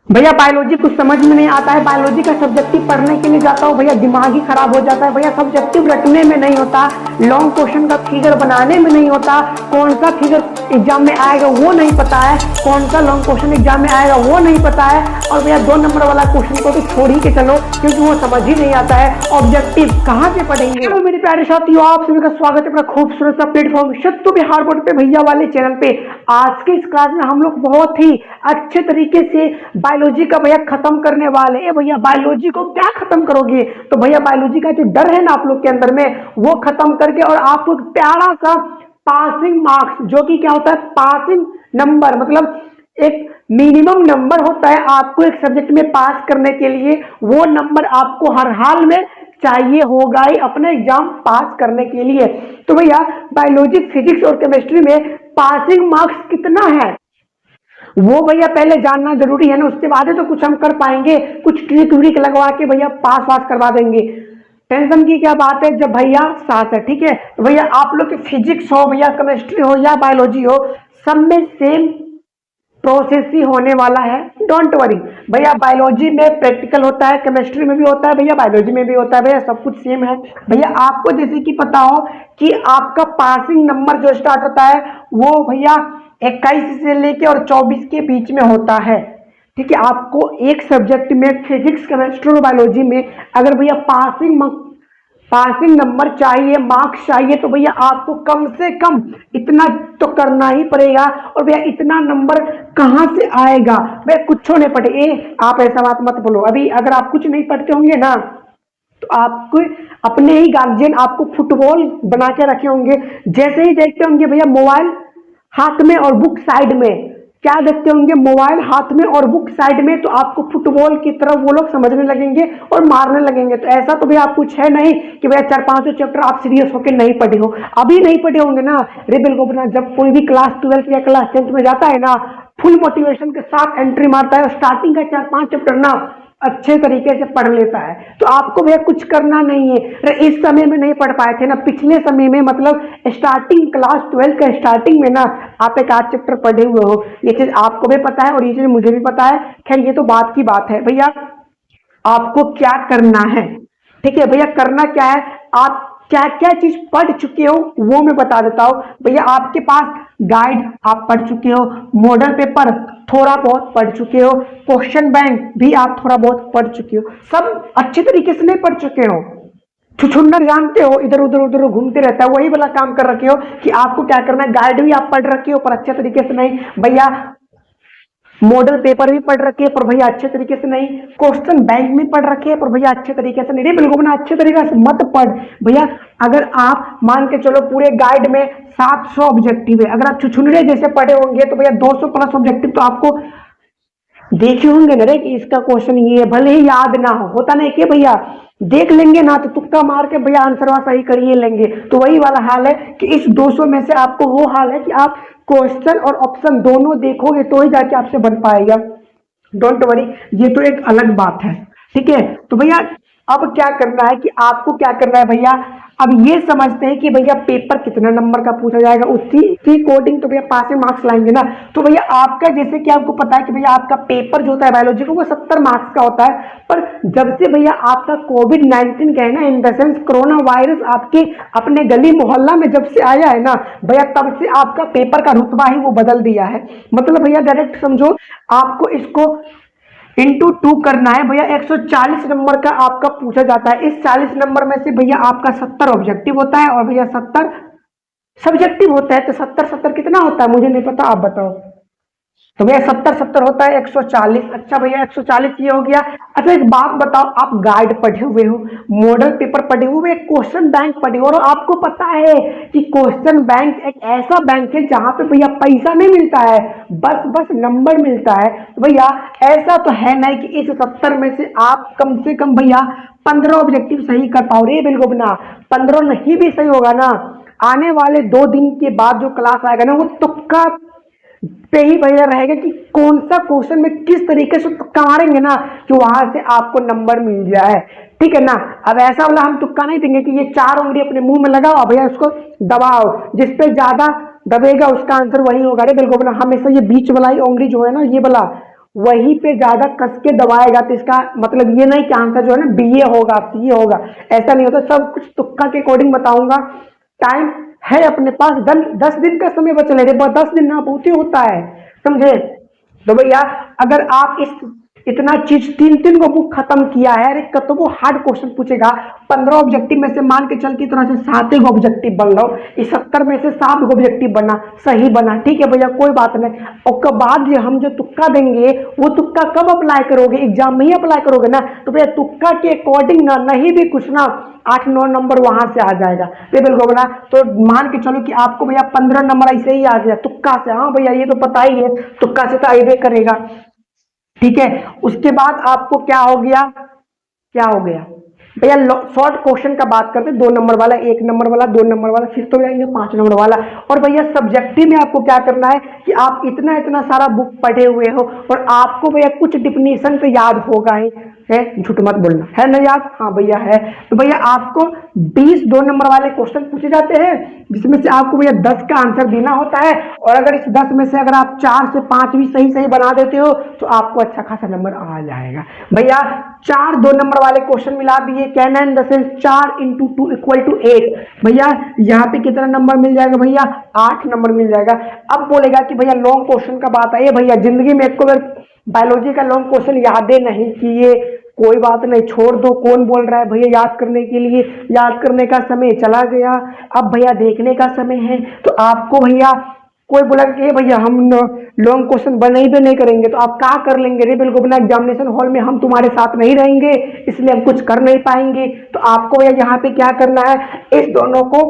भैया बायोलॉजी कुछ समझ में नहीं आता है। बायोलॉजी का सब्जेक्टिव पढ़ने के लिए जाता हूँ भैया, दिमाग ही खराब हो जाता है भैया। सब्जेक्टिव रटने में नहीं होता, लॉन्ग क्वेश्चन का फिगर बनाने में नहीं होता, कौन सा फिगर एग्जाम में आएगा वो नहीं पता है, कौन सा लॉन्ग क्वेश्चन एग्जाम में आएगा वो नहीं पता है। और भैया 2 नंबर वाला क्वेश्चन को तो छोड़ ही के चलो, क्योंकि वो समझ ही नहीं आता है। ऑब्जेक्टिव कहाँ से पढ़ेंगे। हेलो मेरे प्यारे साथियों, आप सभी का स्वागत है अपना खूबसूरत सा प्लेटफॉर्म सत्तू बिहार बोर्ड पे भैया वाले चैनल पे। आज के इस क्लास में हम लोग बहुत ही अच्छे तरीके से बायोलॉजी का भैया खत्म करने वाले हैं। भैया बायोलॉजी को क्या खत्म करोगे, तो भैया बायोलॉजी का जो डर है ना आप लोग के अंदर में, वो खत्म करके और आपको प्यारा सा पासिंग मार्क्स, जो कि क्या होता है पासिंग नंबर, मतलब एक मिनिमम नंबर होता है आपको एक सब्जेक्ट में पास करने के लिए, वो नंबर आपको हर हाल में चाहिए होगा ही अपने एग्जाम पास करने के लिए। तो भैया बायोलॉजी, फिजिक्स और केमिस्ट्री में पासिंग मार्क्स कितना है वो भैया पहले जानना जरूरी है ना, उसके बाद तो कुछ हम कर पाएंगे। कुछ ट्रिक व्रिक लगवा के भैया पास वास करवा देंगे। टेंशन की क्या बात है जब भैया साथ है, ठीक है। तो भैया आप लोग के फिजिक्स हो भैया, केमिस्ट्री हो या बायोलॉजी हो, सब में सेम प्रोसेस ही होने वाला है, डोंट वरी। भैया बायोलॉजी में प्रैक्टिकल होता है, केमिस्ट्री में भी होता है भैया, बायोलॉजी में भी होता है भैया, सब कुछ सेम है। भैया आपको जैसे कि पता हो कि आपका पासिंग नंबर जो स्टार्ट होता है वो भैया 21 से लेके और 24 के बीच में होता है, ठीक है। आपको एक सब्जेक्ट में फिजिक्स, केमिस्ट्री और बायोलॉजी में अगर भैया पासिंग नंबर चाहिए, मार्क्स चाहिए, तो भैया आपको कम से कम इतना तो करना ही पड़ेगा। और भैया इतना नंबर कहाँ से आएगा भैया, कुछ नहीं पढ़े। आप ऐसा बात मत बोलो, अभी अगर आप कुछ नहीं पढ़ते होंगे ना तो आपको अपने ही गार्जियन आपको फुटबॉल बना के रखे होंगे। जैसे ही देखते होंगे भैया मोबाइल हाथ में और बुक साइड में, क्या देखते होंगे मोबाइल हाथ में और बुक साइड में, तो आपको फुटबॉल की तरफ वो लोग समझने लगेंगे और मारने लगेंगे। तो ऐसा तो भैया कुछ है नहीं कि भैया 4-5 चैप्टर आप सीरियस होकर नहीं पढ़े हो। अभी नहीं पढ़े होंगे ना, रेबेल को अपना जब कोई भी क्लास 12 या क्लास 10 में जाता है ना, फुल मोटिवेशन के साथ एंट्री मारता है, स्टार्टिंग का 4-5 चैप्टर ना अच्छे तरीके से पढ़ लेता है। तो आपको भैया कुछ करना नहीं है। इस समय में नहीं पढ़ पाए थे ना, पिछले समय में, मतलब स्टार्टिंग क्लास 12 का स्टार्टिंग में ना आप एक 8 चैप्टर पढ़े हुए हो, ये चीज आपको भी पता है और ये चीज मुझे भी पता है। खैर ये तो बात की बात है। भैया आपको क्या करना है, ठीक है भैया, करना क्या है, आप क्या क्या चीज पढ़ चुके हो वो मैं बता देता हूँ। भैया आपके पास गाइड आप पढ़ चुके हो, मॉडल पेपर थोड़ा बहुत पढ़ चुके हो, क्वेश्चन बैंक भी आप थोड़ा बहुत पढ़ चुके हो। सब अच्छे तरीके से नहीं पढ़ चुके हो, छुछुन्नर जानते हो, इधर उधर उधर घूमते रहता है, वही वाला काम कर रखे हो कि आपको क्या करना है। गाइड भी आप पढ़ रखे हो पर अच्छे तरीके से नहीं भैया, मॉडल पेपर भी पढ़ रखे हैं पर भैया अच्छे तरीके से नहीं, क्वेश्चन बैंक में पढ़ रखे हैं पर भैया अच्छे तरीके से नहीं। बिल्कुल ना, अच्छे तरीके से मत पढ़ भैया। अगर आप मान के चलो पूरे गाइड में 700 ऑब्जेक्टिव है, अगर आप छुछुनरे जैसे पढ़े होंगे तो भैया 200 प्लस ऑब्जेक्टिव तो आपको देखे होंगे ना रे कि इसका क्वेश्चन ये है, भले ही याद ना हो, होता नहीं कि भैया देख लेंगे ना तो तुक्का मार के भैया आंसर वहां सही कर ही लेंगे। तो वही वाला हाल है कि इस 200 में से आपको वो हाल है कि आप क्वेश्चन और ऑप्शन दोनों देखोगे तो ही जाके आपसे बन पाएगा। डोंट वरी, ये तो एक अलग बात है, ठीक है। तो भैया अब क्या करना है कि आपको क्या करना है भैया, अब ये समझते हैं कि भैया पेपर कितना नंबर का पूछा जाएगा, उसी के अकॉर्डिंग तो भैया पासिंग मार्क्स लाएंगे ना। तो भैया आपका जैसे कि आपको पता है कि भैया आपका पेपर जो होता है बायोलॉजी का वो 70 मार्क्स का होता है, पर जब से भैया आपका कोविड-19 का है ना, in the sense corona virus आपके अपने गली मोहल्ला में जब से आया है ना भैया, तब से आपका पेपर का रुतबा ही वो बदल दिया है। मतलब भैया डायरेक्ट समझो, आपको इसको इंटू 2 करना है भैया, 140 नंबर का आपका पूछा जाता है। इस 40 नंबर में से भैया आपका 70 ऑब्जेक्टिव होता है और भैया 70 सब्जेक्टिव होता है। तो 70-70 कितना होता है मुझे नहीं पता, आप बताओ। तो भैया 70-70 होता है 140। अच्छा भैया 140 ये हो गया। अच्छा एक बात बताओ, आप गाइड पढ़े हुए हो, मॉडल पेपर पढ़े हुए, क्वेश्चन बैंक पढ़े हो, और आपको पता है कि क्वेश्चन बैंक एक ऐसा बैंक है जहां पे भैया पैसा नहीं मिलता है, बस बस नंबर मिलता है। तो भैया ऐसा तो है नहीं कि इस 70 में से आप कम से कम भैया 15 ऑब्जेक्टिव सही कर पाओ रे बिल्कुल ना। 15 नहीं भी सही होगा ना, आने वाले 2 दिन के बाद जो क्लास आएगा ना वो तुक्का पे ही भैया रहेगा कि कौन सा क्वेश्चन में किस तरीके से तुक्का मारेंगे ना कि वहां से आपको नंबर मिल जाए, ठीक है ना। अब ऐसा वाला हम तुक्का नहीं देंगे कि ये 4 उंगली अपने मुंह में लगाओ भैया उसको दबाओ, जिसपे ज्यादा दबेगा उसका आंसर वही होगा रे बिल्कुल ना। हमेशा ये बीच वाला ही उंगली जो है ना, ये वाला वहीं पे ज्यादा कस के दबाएगा, तो इसका मतलब ये नहीं कि आंसर जो है ना बीए होगा सीए होगा, ऐसा नहीं होता। सब कुछ तुक्का के अकॉर्डिंग बताऊंगा। टाइम है अपने पास, 10 दिन का समय बचा ले, 10 दिन ना बहुत ही होता है, समझे। तो भैया अगर आप इस इतना चीज 3-3 को बुक खत्म किया है, अरे कतो वो हार्ड क्वेश्चन पूछेगा। 15 ऑब्जेक्टिव में से मान के चल की तरह से 7 ऑब्जेक्टिव बन लो, इस 70 में से 7 ऑब्जेक्टिव बना, सही बना, ठीक है भैया कोई बात नहीं। और के बाद जो हम जो तुक्का देंगे, वो तुक्का कब अप्लाई करोगे, एग्जाम में ही अप्लाई करोगे ना, तो भैया तुक्का के अकॉर्डिंग ना नहीं भी कुछ ना 8-9 नंबर वहां से आ जाएगा। बिल्कुल ना, तो मान के चलो कि आपको भैया 15 नंबर ऐसे ही आ गया तुक्का से, हाँ भैया ये तो पता ही है, तुक्का से तो आइबे करेगा, ठीक है। उसके बाद आपको क्या हो गया, क्या हो गया भैया, शॉर्ट क्वेश्चन का बात करते हैं, 2 नंबर वाला, 1 नंबर वाला, 2 नंबर वाला, फिर तो जाएंगे 5 नंबर वाला। और भैया सब्जेक्टिव में आपको क्या करना है कि आप इतना इतना सारा बुक पढ़े हुए हो और आपको भैया कुछ डिफिनीशन तो याद होगा ही है, झूठ मत बोलना, है ना याद, हाँ भैया है। तो भैया आपको 20 2 नंबर वाले क्वेश्चन पूछे जाते हैं, जिसमें से आपको भैया 10 का आंसर देना होता है, और अगर इस 10 में से अगर आप 4 से 5 भी सही सही बना देते हो तो आपको अच्छा खासा नंबर आ जाएगा। भैया 4 2 नंबर वाले क्वेश्चन मिला दिए, कैन एंड द सेंस 4 × 2 = 8। भैया यहाँ पे कितना नंबर मिल जाएगा भैया, 8 नंबर मिल जाएगा। अब बोलेगा कि भैया लॉन्ग क्वेश्चन का बात है, भैया जिंदगी में एक बार बायोलॉजी का लॉन्ग क्वेश्चन यादें नहीं किए, कोई बात नहीं, छोड़ दो, कौन बोल रहा है भैया याद करने के लिए, याद करने का समय चला गया, अब भैया देखने का समय है। तो आपको भैया कोई बोला कि भैया हम लॉन्ग क्वेश्चन बने भी नहीं करेंगे, तो आप क्या कर लेंगे रे, बिल्कुल बिना एग्जामिनेशन हॉल में हम तुम्हारे साथ नहीं रहेंगे, इसलिए हम कुछ कर नहीं पाएंगे। तो आपको भैया यहाँ पे क्या करना है, इस दोनों को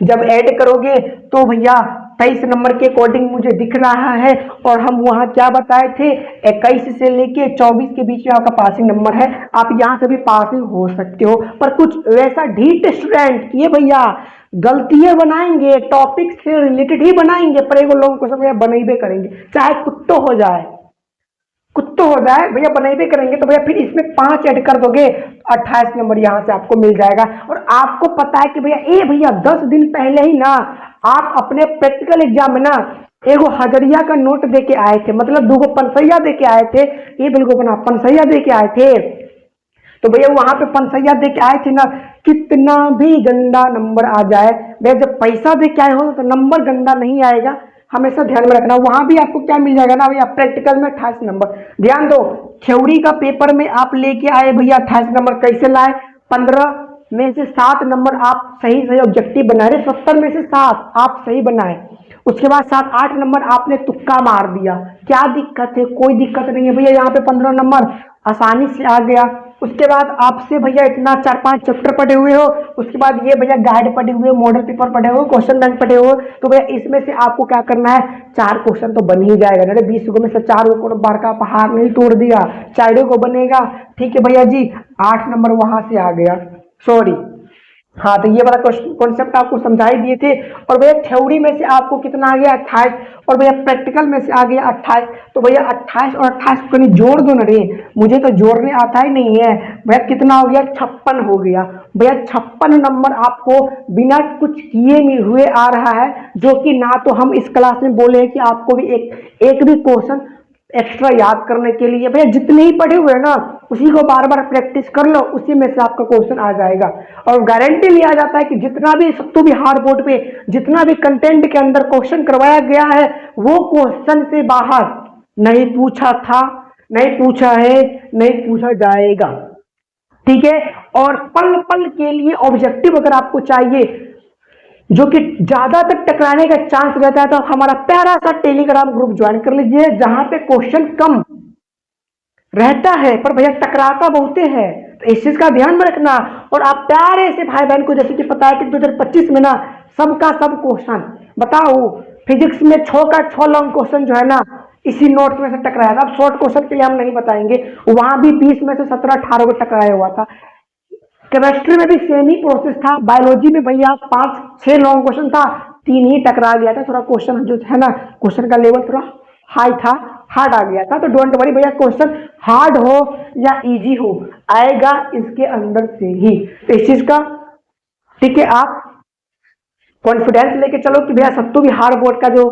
जब ऐड करोगे तो भैया 23 नंबर के अकॉर्डिंग मुझे दिख रहा है, और हम वहां क्या बताए थे, 21 से लेके 24 के बीच में आपका पासिंग नंबर है, आप यहां से भी पासिंग हो सकते हो। पर कुछ वैसा ढीठ स्टूडेंट ये भैया गलतियां बनाएंगे, टॉपिक से रिलेटेड ही बनाएंगे, पर एगो लॉन्ग क्वेश्चन बनेबे करेंगे, चाहे कुत्तो हो जाए, कुत्तो हो जाए भैया बनेबे करेंगे। तो भैया फिर इसमें 5 ऐड कर दोगे, 28 नंबर यहां से आपको मिल जाएगा। और आपको पता है कि भैया भैया 10 दिन पहले ही ना आप अपने प्रैक्टिकल एग्जाम में ना एगो हजरिया का नोट दे के आए थे, मतलब 2 पंसैया दे के आए थे, ये बिल्कुल बना पंसैया दे के आए थे। तो भैया वहां पे पंसैया दे के आए थे ना, कितना भी गंदा नंबर आ जाए भैया, जब पैसा दे के आए हो तो नंबर गंदा नहीं आएगा, हमेशा ध्यान में रखना। वहां भी आपको क्या मिल जाएगा ना भैया, प्रैक्टिकल में 28 नंबर। ध्यान दो, थ्योरी का पेपर में आप लेके आए भैया 28 नंबर, कैसे लाए, 15 में से 7 नंबर आप सही सही ऑब्जेक्टिव बना रहे, 70 में से 7 आप सही बनाए, उसके बाद 7-8 नंबर आपने तुक्का मार दिया, क्या दिक्कत है, कोई दिक्कत नहीं है भैया, यहाँ पे 15 नंबर आसानी से आ गया। उसके बाद आपसे भैया इतना 4-5 चैप्टर पढ़े हुए हो, उसके बाद ये भैया गाइड पढ़े हुए, मॉडल पेपर पढ़े हुए, क्वेश्चन बैंक पढ़े हुए, तो भैया इसमें से आपको क्या करना है, 4 क्वेश्चन तो बन ही जाएगा ना, 20 को में से 4 को बार का पहाड़ नहीं तोड़ दिया, 4 को बनेगा, ठीक है भैया जी। 8 नंबर वहां से आ गया, सॉरी, हाँ तो ये वाला कॉन्सेप्ट आपको समझा ही दिए थे। और भैया थ्योरी में से आपको कितना आ गया, 28, और भैया प्रैक्टिकल में से आ गया 28। तो भैया 28 और 28 को कहीं जोड़ दो ना रे, मुझे तो जोड़ने आता ही नहीं है भैया, कितना हो गया, 56 हो गया भैया। 56 नंबर आपको बिना कुछ किए नहीं हुए आ रहा है, जो कि ना तो हम इस क्लास में बोले हैं कि आपको भी एक भी क्वेश्चन एक्स्ट्रा याद करने के लिए, भैया जितने ही पढ़े हुए ना उसी को बार बार प्रैक्टिस कर लो, उसी में से आपका क्वेश्चन आ जाएगा। और गारंटी लिया जाता है कि जितना भी सबको भी हार्ड बोर्ड पे जितना भी कंटेंट के अंदर क्वेश्चन करवाया गया है, वो क्वेश्चन से बाहर नहीं पूछा था, नहीं पूछा है, नहीं पूछा जाएगा, ठीक है। और पल पल के लिए ऑब्जेक्टिव अगर आपको चाहिए जो कि ज्यादातर टकराने का चांस रहता है, तो हमारा प्यारा सा टेलीग्राम ग्रुप ज्वाइन कर लीजिए, जहां पे क्वेश्चन कम रहता है पर भैया टकराता बहुते है, तो इस चीज का ध्यान में रखना। और आप प्यारे से भाई बहन को, जैसे कि पता है कि 2025 में ना सबका सब क्वेश्चन बताओ, फिजिक्स में 6 का 6 लॉन्ग क्वेश्चन जो है ना इसी नोट में से टकराया था। अब शॉर्ट क्वेश्चन के लिए हम नहीं बताएंगे, वहां भी 20 में से 17-18 को टकराया हुआ था। केमिस्ट्री में भी सेम ही प्रोसेस था। बायोलॉजी में भैया 5-6 लॉन्ग क्वेश्चन था, 3 ही टकरा गया था, थोड़ा क्वेश्चन जो है ना क्वेश्चन का लेवल थोड़ा हाई था, हार्ड आ गया था। तो डोंट वरी भैया, क्वेश्चन हार्ड हो या इजी हो आएगा इसके अंदर से ही, तो इस चीज का ठीक है आप कॉन्फिडेंस लेके चलो कि भैया सत्तू भी हार्ड बोर्ड का जो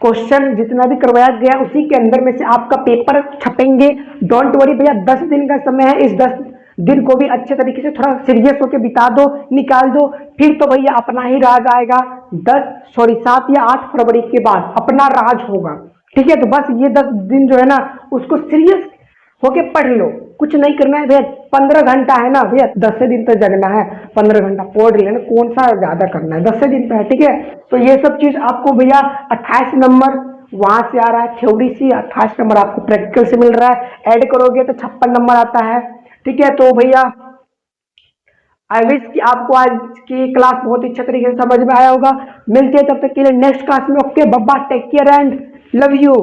क्वेश्चन जितना भी करवाया गया उसी के अंदर में से आपका पेपर छपेंगे। डोंट वरी भैया, 10 दिन का समय है, इस 10 दिन को भी अच्छे तरीके से थोड़ा सीरियस होकर बिता दो, निकाल दो, फिर तो भैया अपना ही राज आएगा। 7 या 8 फरवरी के बाद अपना राज होगा। ठीक है, तो बस ये 10 दिन जो है ना उसको सीरियस होके पढ़ लो, कुछ नहीं करना है भैया। 15 घंटा है ना भैया, 10 दिन तक जगना है, 15 घंटा पढ़ लेना, कौन सा ज्यादा करना है, 10 दिन पे है। ठीक है, तो ये सब चीज आपको भैया 28 नंबर वहां से आ रहा है थ्योरी से, 28 नंबर आपको प्रैक्टिकल से मिल रहा है, ऐड करोगे तो 56 नंबर आता है। ठीक है, तो भैया आई विश कि आपको आज की क्लास बहुत ही अच्छे तरीके से समझ में आया होगा। मिलते हैं तब तक के लिए नेक्स्ट क्लास में। Okay, Babba, take care and love you.